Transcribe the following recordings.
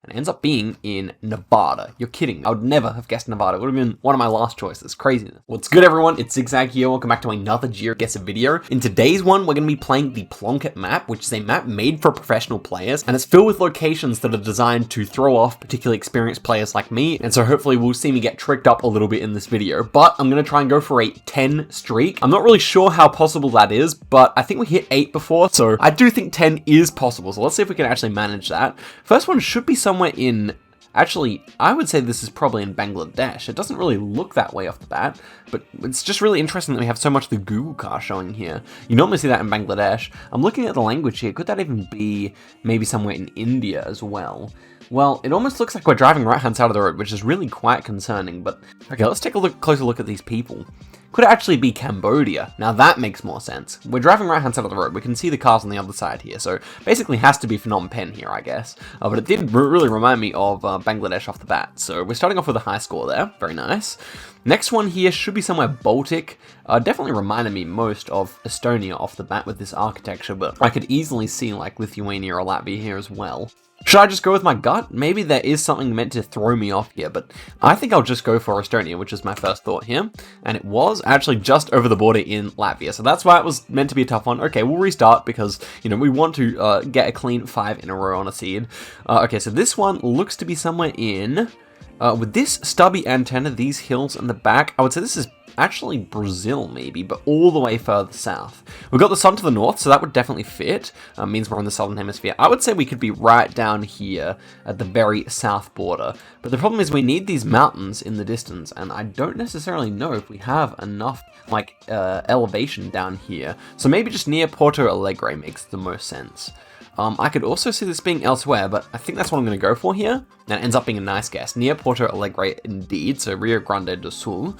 and it ends up being in Nevada. You're kidding me. I would never have guessed Nevada. It would have been one of my last choices. Craziness. What's good, everyone? It's Zigzag here. Welcome back to another GeoGuessr video. In today's one, we're going to be playing the Plonk It map, which is a map made for professional players, and it's filled with locations that are designed to throw off particularly experienced players like me, and so hopefully we'll see me get tricked up a little bit in this video, but I'm going to try and go for a 10 streak. I'm not really sure how possible that is, but I think we hit 8 before, so I do think 10 is possible, so let's see if we can actually manage that. First one should be somewhere in... Actually, I would say this is probably in Bangladesh. It doesn't really look that way off the bat, but it's just really interesting that we have so much of the Google car showing here. You normally see that in Bangladesh. I'm looking at the language here. Could that even be maybe somewhere in India as well? Well, it almost looks like we're driving right-hand side of the road, which is really quite concerning, but okay, let's take a closer look at these people. Could it actually be Cambodia? Now that makes more sense. We're driving right-hand side of the road. We can see the cars on the other side here, so basically has to be Phnom Penh here, I guess. But it did really remind me of Bangladesh off the bat. So we're starting off with a high score there. Very nice. Next one here should be somewhere Baltic. Definitely reminded me most of Estonia off the bat with this architecture, but I could easily see like Lithuania or Latvia here as well. Should I just go with my gut? Maybe there is something meant to throw me off here, but I think I'll just go for Estonia, which is my first thought here. And it was actually just over the border in Latvia, so that's why it was meant to be a tough one. Okay, we'll restart because, you know, we want to get a clean 5 in a row on a seed. Okay, so this one looks to be somewhere in... with this stubby antenna, these hills in the back, I would say this is actually Brazil maybe, but all the way further south. We've got the sun to the north, so that would definitely fit. Means we're in the southern hemisphere. I would say we could be right down here at the very south border. But the problem is we need these mountains in the distance, and I don't necessarily know if we have enough like elevation down here. So maybe just near Porto Alegre makes the most sense. I could also see this being elsewhere, but I think that's what I'm going to go for here. And it ends up being a nice guess. Near Porto Alegre indeed, so Rio Grande do Sul.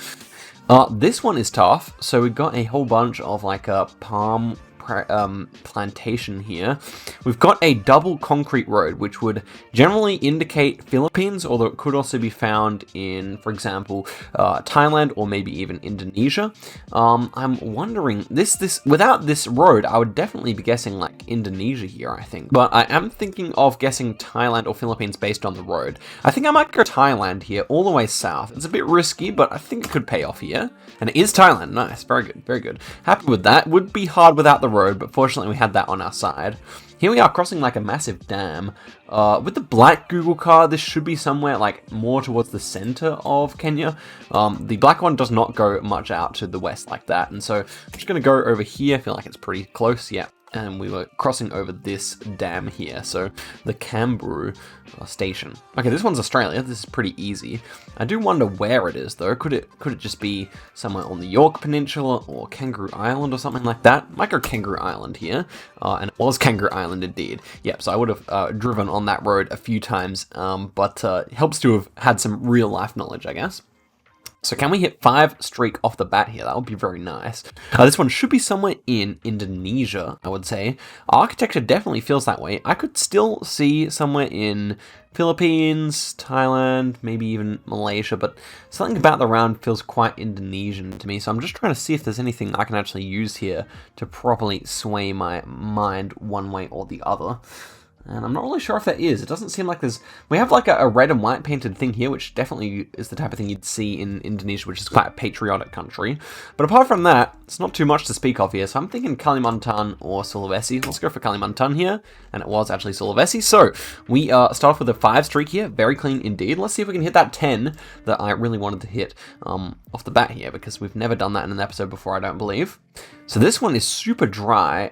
This one is tough. So we've got a whole bunch of like a palm plantation here. We've got a double concrete road, which would generally indicate Philippines, although it could also be found in, for example, Thailand or maybe even Indonesia. I'm wondering, without this road, I would definitely be guessing like Indonesia here, I think. But I am thinking of guessing Thailand or Philippines based on the road. I think I might go Thailand here, all the way south. It's a bit risky, but I think it could pay off here. And it is Thailand. Nice. Very good. Very good. Happy with that. Would be hard without the road, but fortunately we had that on our side. Here we are crossing like a massive dam. With the black Google car, this should be somewhere like more towards the center of Kenya. The black one does not go much out to the west like that, and so I'm just going to go over here. I feel like it's pretty close, yeah. And we were crossing over this dam here, so the Cambroo station. Okay, this one's Australia. This is pretty easy. I do wonder where it is, though. Could it just be somewhere on the York Peninsula or Kangaroo Island or something like that? Might go Kangaroo Island here, and it was Kangaroo Island indeed. Yep, so I would have driven on that road a few times, but it helps to have had some real life knowledge, I guess. So can we hit 5 streak off the bat here? That would be very nice. This one should be somewhere in Indonesia, I would say. Architecture definitely feels that way. I could still see somewhere in Philippines, Thailand, maybe even Malaysia, but something about the round feels quite Indonesian to me. So I'm just trying to see if there's anything I can actually use here to properly sway my mind one way or the other. And I'm not really sure if there is. It doesn't seem like there's... We have like a red and white painted thing here, which definitely is the type of thing you'd see in Indonesia, which is quite a patriotic country. But apart from that, it's not too much to speak of here. So I'm thinking Kalimantan or Sulawesi. Let's go for Kalimantan here. And it was actually Sulawesi. So we start off with a 5 streak here. Very clean indeed. Let's see if we can hit that 10 that I really wanted to hit off the bat here, because we've never done that in an episode before, I don't believe. So this one is super dry.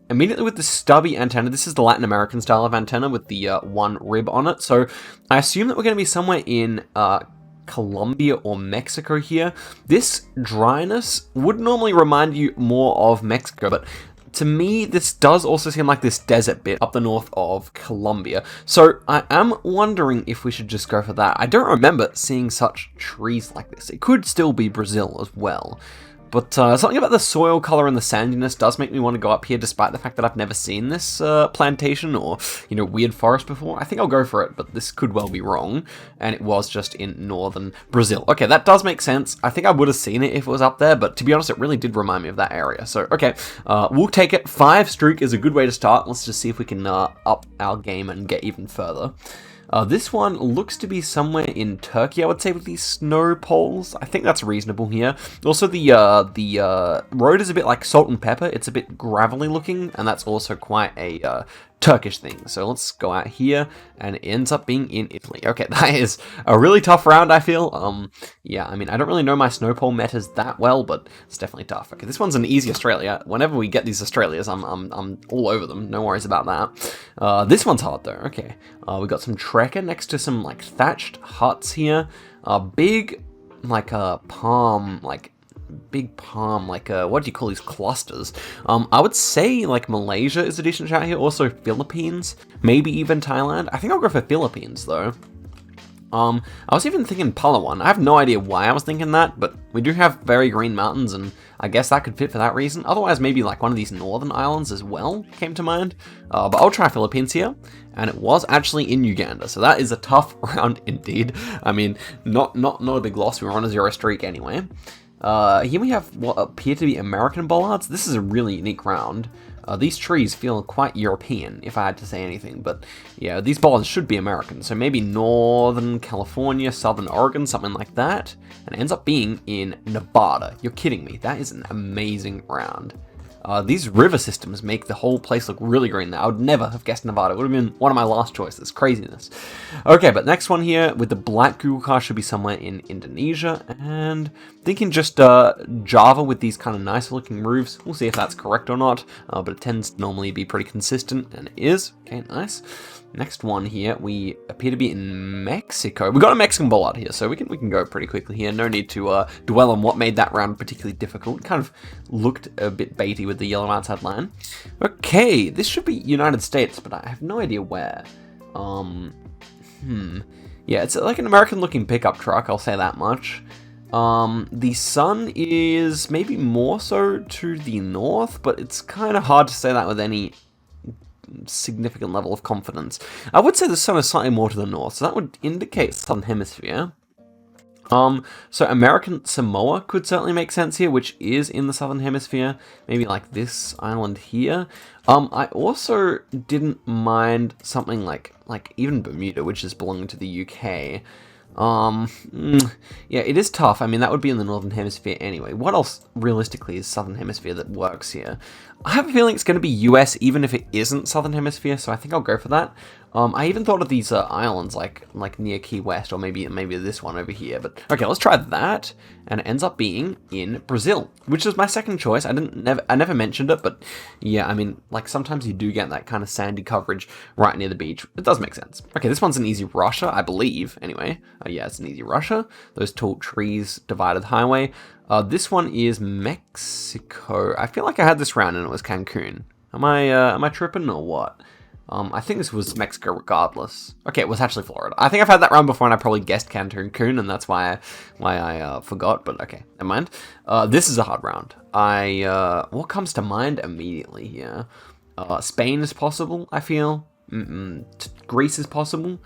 Immediately with the stubby antenna, this is the Latin American style of antenna with the one rib on it. So I assume that we're going to be somewhere in Colombia or Mexico here. This dryness would normally remind you more of Mexico, but to me, this does also seem like this desert bit up the north of Colombia. So I am wondering if we should just go for that. I don't remember seeing such trees like this. It could still be Brazil as well. But something about the soil color and the sandiness does make me want to go up here, despite the fact that I've never seen this plantation or, you know, weird forest before. I think I'll go for it, but this could well be wrong. And it was just in northern Brazil. Okay, that does make sense. I think I would have seen it if it was up there, but to be honest, it really did remind me of that area. So, okay, we'll take it. 5 streak is a good way to start. Let's just see if we can up our game and get even further. This one looks to be somewhere in Turkey, I would say, with these snow poles. I think that's reasonable here. Also, the road is a bit like salt and pepper. It's a bit gravelly looking, and that's also quite a Turkish thing. So let's go out here, and it ends up being in Italy. Okay, that is a really tough round, I feel. Yeah, I mean, I don't really know my snowpole metas that well, but it's definitely tough. Okay, this one's an easy Australia. Whenever we get these Australias, I'm all over them. No worries about that. This one's hard though. Okay, we got some trekker next to some like thatched huts here. Big, like a palm, like big palm, like what do you call these clusters? I would say like Malaysia is a decent shout here. Also Philippines, maybe even Thailand. I think I'll go for Philippines though. I was even thinking Palawan. I have no idea why I was thinking that, but we do have very green mountains, and I guess that could fit for that reason. Otherwise, maybe like one of these northern islands as well came to mind. But I'll try Philippines here, and it was actually in Uganda, so that is a tough round indeed. I mean, not a big loss. We were on a 0 streak anyway. Here we have what appear to be American bollards. This is a really unique round. These trees feel quite European, if I had to say anything, but yeah, these bollards should be American, so maybe Northern California, Southern Oregon, something like that, and it ends up being in Nevada. You're kidding me, that is an amazing round. These river systems make the whole place look really green now. I would never have guessed Nevada. It would have been one of my last choices. Craziness. Okay, but next one here with the black Google car should be somewhere in Indonesia. And thinking just Java with these kind of nice looking roofs. We'll see if that's correct or not. But it tends to normally be pretty consistent, and it is. Okay, nice. Next one here, we appear to be in Mexico. We got a Mexican bollard here, so we can go pretty quickly here. No need to dwell on what made that round particularly difficult. Kind of looked a bit baity with the yellow outside line. Okay, this should be United States, but I have no idea where. Yeah, it's like an American-looking pickup truck, I'll say that much. The sun is maybe more so to the north, but it's kind of hard to say that with any significant level of confidence. I would say the sun is slightly more to the north, so that would indicate Southern Hemisphere. So American Samoa could certainly make sense here, which is in the Southern Hemisphere. Maybe like this island here. I also didn't mind something like even Bermuda, which is belonging to the UK. Yeah, it is tough. I mean, that would be in the Northern Hemisphere anyway. What else realistically is Southern Hemisphere that works here? I have a feeling it's going to be US even if it isn't Southern Hemisphere, so I think I'll go for that. I even thought of these islands like near Key West, or maybe this one over here. But okay, let's try that, and it ends up being in Brazil, which is my second choice. I never mentioned it, but yeah, I mean, like sometimes you do get that kind of sandy coverage right near the beach. It does make sense. Okay, this one's an easy Russia, I believe. Anyway, yeah, it's an easy Russia. Those tall trees, divided highway. This one is Mexico. I feel like I had this round and it was Cancun. Am I tripping or what? I think this was Mexico regardless. Okay, it was actually Florida. I think I've had that round before and I probably guessed Cancun, and that's why I forgot, but okay, never mind. This is a hard round. What comes to mind immediately here? Spain is possible, I feel. Greece is possible.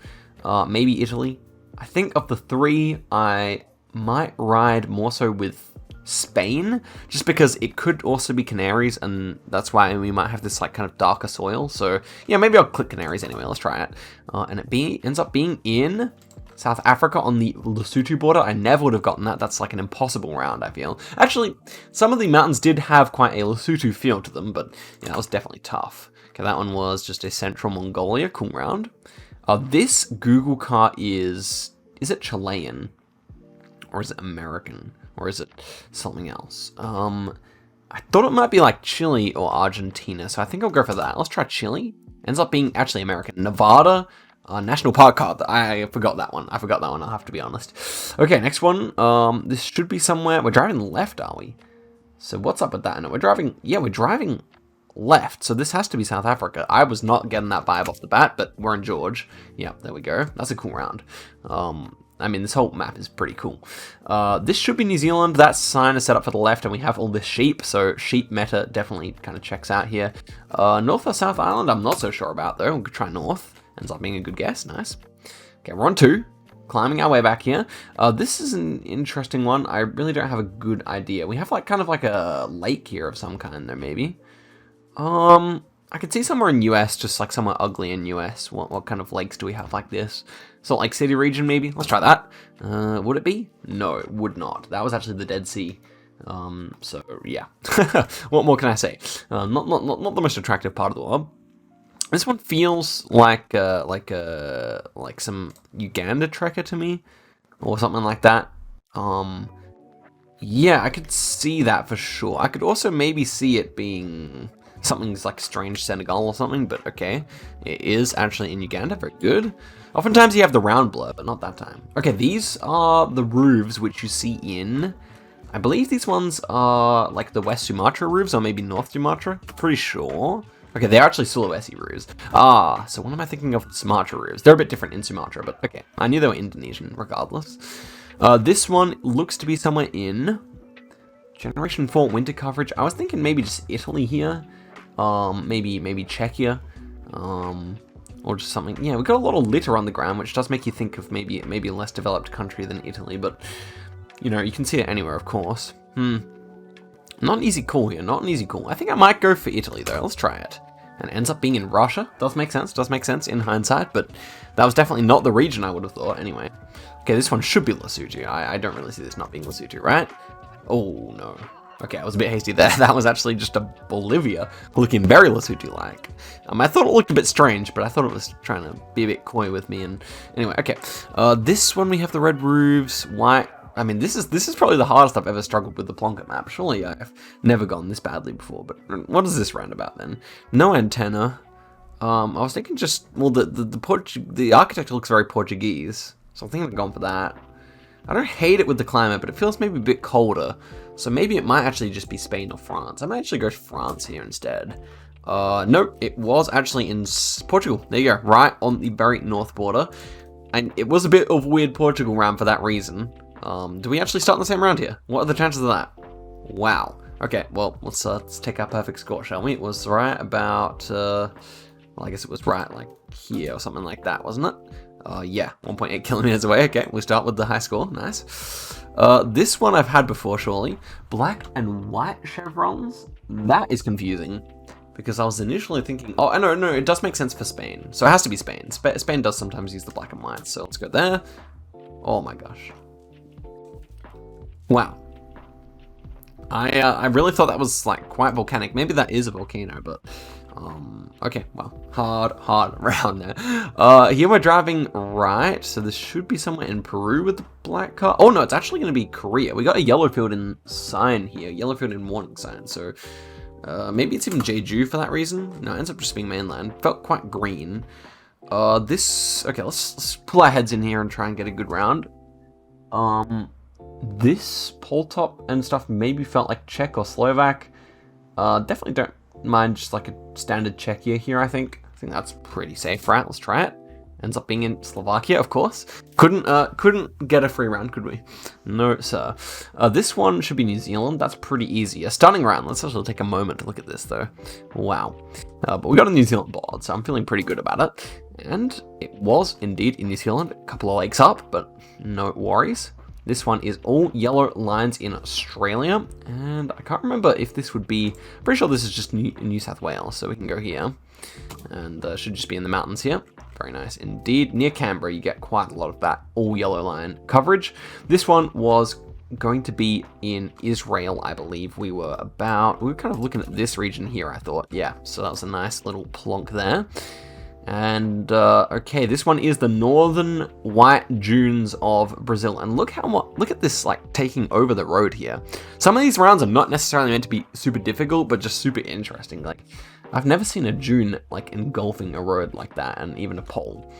Maybe Italy. I think of the three, I might ride more so with Spain, just because it could also be Canaries, and that's why we might have this like kind of darker soil. So yeah, maybe I'll click Canaries anyway. Let's try it. And it ends up being in South Africa on the Lesotho border. I never would have gotten that. That's like an impossible round, I feel. Actually, some of the mountains did have quite a Lesotho feel to them, but yeah, that was definitely tough. Okay, that one was just a Central Mongolia. Cool round. This Google car is it Chilean? Or is it American? Or is it something else? I thought it might be like Chile or Argentina, so I think I'll go for that. Let's try Chile. Ends up being actually American. Nevada, National Park card. I forgot that one. I'll have to be honest. Okay, next one. This should be somewhere. We're driving left, are we? So what's up with that? No, we're driving left, so this has to be South Africa. I was not getting that vibe off the bat, but we're in George. Yeah, there we go. That's a cool round. I mean, this whole map is pretty cool. This should be New Zealand. That sign is set up for the left, and we have all the sheep, so sheep meta definitely kind of checks out here. North or South Island, I'm not so sure about, though. We'll try North. Ends up being a good guess. Nice. Okay, we're on 2. Climbing our way back here. This is an interesting one. I really don't have a good idea. We have like kind of like a lake here of some kind, though, maybe. I could see somewhere in US, just like somewhere ugly in US. What kind of lakes do we have like this? Salt Lake City region, maybe? Let's try that. Would it be? No, it would not. That was actually the Dead Sea. So yeah. What more can I say? Not the most attractive part of the world. This one feels like some Uganda trekker to me, or something like that. Yeah, I could see that for sure. I could also maybe see it being something's like strange Senegal or something, but okay. It is actually in Uganda, very good. Oftentimes you have the round blur, but not that time. Okay, these are the roofs which you see in, I believe these ones are like the West Sumatra roofs, or maybe North Sumatra, pretty sure. Okay, they're actually Sulawesi roofs. Ah, so what am I thinking of Sumatra roofs? They're a bit different in Sumatra, but okay. I knew they were Indonesian regardless. This one looks to be somewhere in Generation 4 winter coverage. I was thinking maybe just Italy here. Maybe Czechia. Or just something. Yeah, we've got a lot of litter on the ground, which does make you think of maybe a less developed country than Italy, but you know, you can see it anywhere, of course. Not an easy call here, not an easy call. I think I might go for Italy though, let's try it. And it ends up being in Russia. Does make sense in hindsight, but that was definitely not the region I would have thought anyway. Okay, this one should be Lesotho. I don't really see this not being Lesotho, right? Oh, no. Okay, I was a bit hasty there. That was actually just a Bolivia, looking very Lesotho-like. I thought it looked a bit strange, but I thought it was trying to be a bit coy with me. And anyway, okay. This one we have the red roofs, white. I mean, this is probably the hardest I've ever struggled with the Plonk It map. Surely I've never gone this badly before. But what is this roundabout then? No antenna. I was thinking just, well, the architecture looks very Portuguese, so I'm thinking I've gone for that. I don't hate it with the climate, but it feels maybe a bit colder. So maybe it might actually just be Spain or France. I might actually go to France here instead. Nope, it was actually in Portugal. There you go, right on the very north border. And it was a bit of a weird Portugal round for that reason. Do we actually start in the same round here? What are the chances of that? Wow. Okay, well, let's take our perfect score, shall we? It was right about, well, I guess it was right like here or something like that, wasn't it? Yeah, 1.8 kilometers away. Okay, we'll start with the high score. Nice. This one I've had before, surely. Black and white chevrons? That is confusing. Because I was initially thinking... Oh, no, it does make sense for Spain. So it has to be Spain. Spain does sometimes use the black and white, so let's go there. Oh my gosh. Wow. I really thought that was like quite volcanic. Maybe that is a volcano, but... okay, well, hard round there. Here we're driving right, so this should be somewhere in Peru with the black car. Oh no, it's actually going to be Korea. We got a yellow field in sign here, yellow field in warning sign, so maybe it's even Jeju for that reason. No, it ends up just being mainland. Felt quite green. Okay, let's pull our heads in here and try and get a good round. This pole top and stuff maybe felt like Czech or Slovak. Definitely don't mind just like a standard Czechia here, I think. I think that's pretty safe, right? Let's try it. Ends up being in Slovakia, of course. Couldn't get a free round, could we? No, sir. This one should be New Zealand. That's pretty easy. A stunning round. Let's actually take a moment to look at this, though. Wow. But we got a New Zealand board, so I'm feeling pretty good about it. And it was indeed in New Zealand. A couple of lakes up, but no worries. This one is all yellow lines in Australia, and I can't remember if this would be, pretty sure this is just New South Wales, so we can go here, and should just be in the mountains here. Very nice indeed. Near Canberra, you get quite a lot of that all yellow line coverage. This one was going to be in Israel, I believe. We were kind of looking at this region here, I thought. Yeah, so that was a nice little plonk there. And, okay, this one is the northern white dunes of Brazil. And look at this, like, taking over the road here. Some of these rounds are not necessarily meant to be super difficult, but just super interesting. Like, I've never seen a dune, like, engulfing a road like that, and even a pole.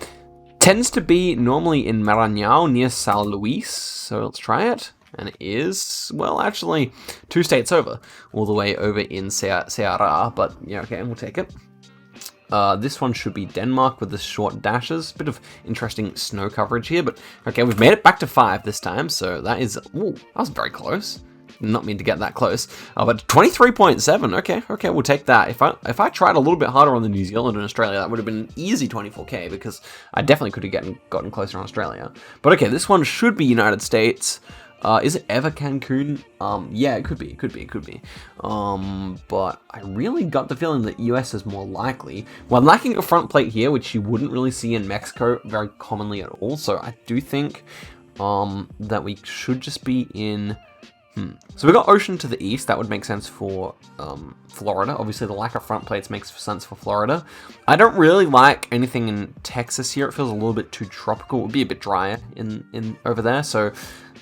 Tends to be normally in Maranhão, near São Luís. So let's try it. And it is, well, actually, 2 states over. All the way over in Ceará, but, yeah, okay, we'll take it. This one should be Denmark with the short dashes. Bit of interesting snow coverage here, but okay, we've made it back to 5 this time, so that is, ooh, that was very close. Not mean to get that close, but 23.7. Okay, we'll take that. If I tried a little bit harder on the New Zealand and Australia, that would have been an easy 24k, because I definitely could have gotten closer on Australia. But okay, this one should be United States. Is it ever Cancun? Yeah, it could be. But I really got the feeling that US is more likely. Well, I'm lacking a front plate here, which you wouldn't really see in Mexico very commonly at all. So I do think that we should just be in... So we got ocean to the east. That would make sense for Florida. Obviously, the lack of front plates makes sense for Florida. I don't really like anything in Texas here. It feels a little bit too tropical. It would be a bit drier in over there. So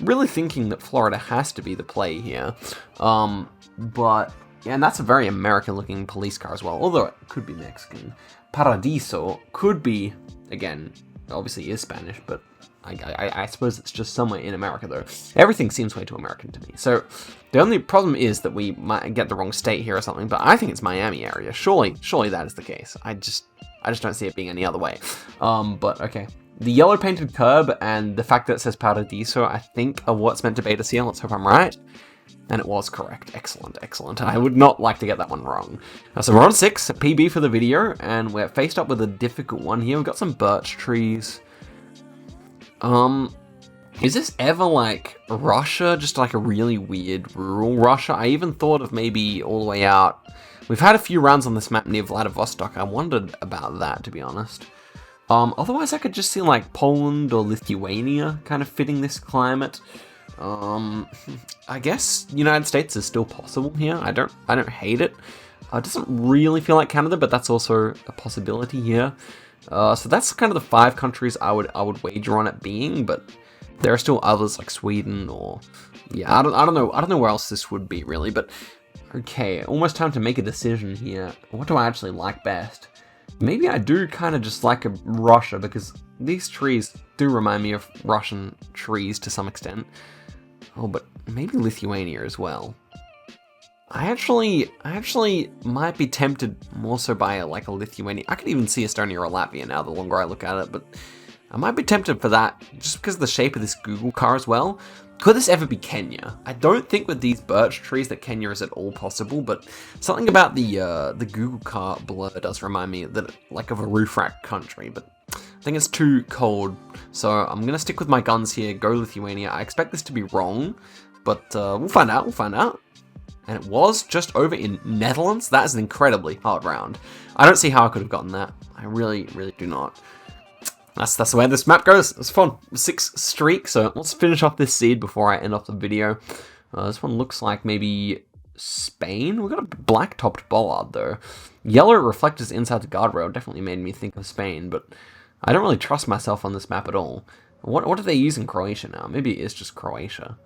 really thinking that Florida has to be the play here. But yeah, and that's a very American-looking police car as well, although it could be Mexican. Paradiso could be, again, obviously is Spanish, but I suppose it's just somewhere in America, though. Everything seems way too American to me. So the only problem is that we might get the wrong state here or something, but I think it's Miami area. Surely that is the case. I just don't see it being any other way. But okay. The yellow painted curb and the fact that it says Paradiso, I think, are what's meant to bait us here. Let's hope I'm right. And it was correct. Excellent. I would not like to get that one wrong. So we're on 6, PB for the video, and we're faced up with a difficult one here. We've got some birch trees. Is this ever like Russia? Just like a really weird rural Russia? I even thought of maybe all the way out. We've had a few rounds on this map near Vladivostok. I wondered about that, to be honest. Otherwise I could just see like Poland or Lithuania kind of fitting this climate. I guess United States is still possible here. I don't hate it. It doesn't really feel like Canada, but that's also a possibility here. So that's kind of the 5 countries I would wager on it being, but there are still others like Sweden or yeah, I don't know where else this would be really, but okay, almost time to make a decision here. What do I actually like best? Maybe I do kind of just like Russia because these trees do remind me of Russian trees to some extent. Oh, but maybe Lithuania as well. I actually might be tempted more so by like a Lithuania. I could even see Estonia or Latvia now the longer I look at it, but I might be tempted for that just because of the shape of this Google car as well. Could this ever be Kenya? I don't think with these birch trees that Kenya is at all possible, but something about the Google car blur does remind me that like of a roof rack country, but I think it's too cold. So I'm gonna stick with my guns here, go Lithuania. I expect this to be wrong, but we'll find out. And it was just over in Netherlands. That is an incredibly hard round. I don't see how I could have gotten that. I really do not. That's the way this map goes. It's fun. 6 streak, so let's finish off this seed before I end off the video. This one looks like maybe Spain. We've got a black-topped bollard, though. Yellow reflectors inside the guardrail definitely made me think of Spain, but I don't really trust myself on this map at all. What do they use in Croatia now? Maybe it is just Croatia.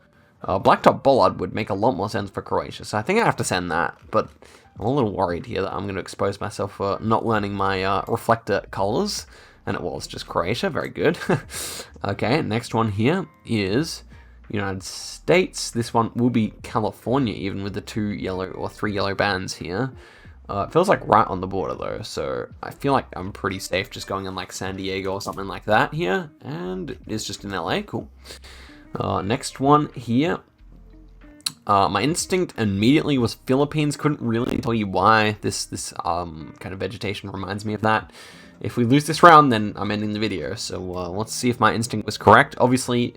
Blacktop bollard would make a lot more sense for Croatia, so I think I have to send that, but I'm a little worried here that I'm going to expose myself for not learning my reflector colors, and it was just Croatia. Very good. Okay, next one here is United States. This one will be California, even with the 2 yellow or 3 yellow bands here. It feels like right on the border though, so I feel like I'm pretty safe just going in like San Diego or something like that here, and it's just in LA. Cool. Next one here. My instinct immediately was Philippines. Couldn't really tell you why this kind of vegetation reminds me of that. If we lose this round, then I'm ending the video. So let's see if my instinct was correct. Obviously,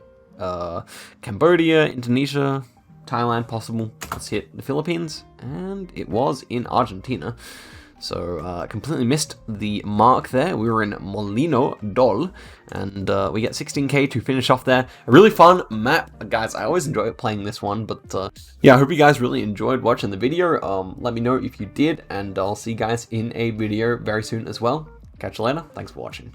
Cambodia, Indonesia, Thailand, possible. Let's hit the Philippines, and it was in Argentina. So completely missed the mark there. We were in Molino Dol, and we get 16k to finish off there. A really fun map, guys. I always enjoy playing this one, but yeah, I hope you guys really enjoyed watching the video. Let me know if you did, and I'll see you guys in a video very soon as well. Catch you later. Thanks for watching.